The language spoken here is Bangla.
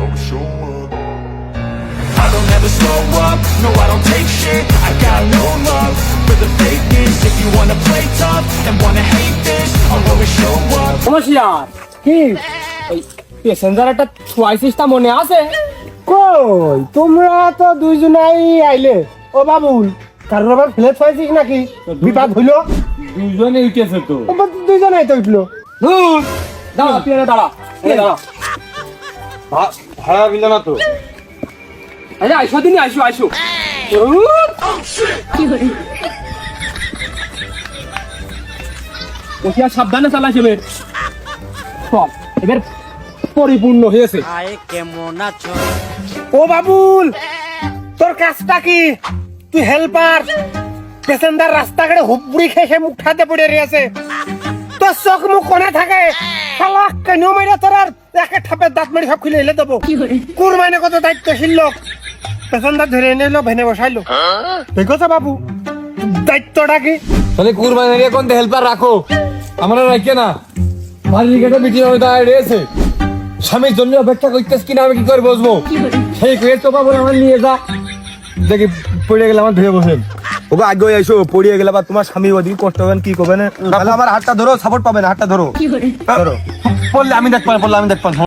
always show up. I don't ever slow up, no I don't take shit. I got no love for the fakeness. If you wanna play tough and wanna hate this, I'll always show up. সমস্যা কি ওই প্যাসেঞ্জার একটা ছুয়াইছিসটা মনে আছে? কই তোমরা তো দুইজনাই আইলে। ও বাবুল কারোর আবার ফেলে ছুয়াইছিস নাকি? বিপদ হইলো? দুজনে উঠেছে তো। দুইজনাই তো উঠলো। দাঁড়া তুই দাঁড়া দাঁড়া ভাড়া দিল না তো। আরে আইসো দিন আইসো আইসো। ওটা সাবধানে চালাইছে বের। সব এবার পরিপূর্ণ হয়েছে। ও বাবুল তোর কাজটা কি? তুই হেল্পার, প্যাসেঞ্জার রাস্তাঘাটে হুপড়ি খেয়ে মুখ ঠাতে পড়ে রয়েছে, তোর চোখ মুখ কোনে থাকে? শালা কেন মাইরা তোর আর একে ঠাপের দাঁত মারি সব খুলে এলে দেবো। কুরবানি কত দায়িত্বশীল লোক, প্যাসেঞ্জার ধরে এনে এলো ভেনে বসাইলো। ঠিক আছে বাবু, দায়িত্বটা কি? তাহলে কুরবানির কোন হেল্পার রাখো, আমরা রাখে না। বাড়ির গেটে মিটিং হয়ে দাঁড়িয়ে রয়েছে, স্বামীর জন্য অপেক্ষা করতেছ কিনা আমি কি করে বসবো? সেই কেস তো পাবো আমার নিয়ে যা, দেখি পড়ে গেলে আমার ধুয়ে বসেন। ওকে আগে এসো, পড়িয়ে গেলে বা তোমার স্বামী ওদিকে কষ্ট হবেন, কি করবেন? তাহলে আমার হাতটা ধরো, সাপোর্ট পাবেন, হাতটা ধরো ধরো। পড়লে আমি দেখবেন, পড়লে আমি দেখবেন।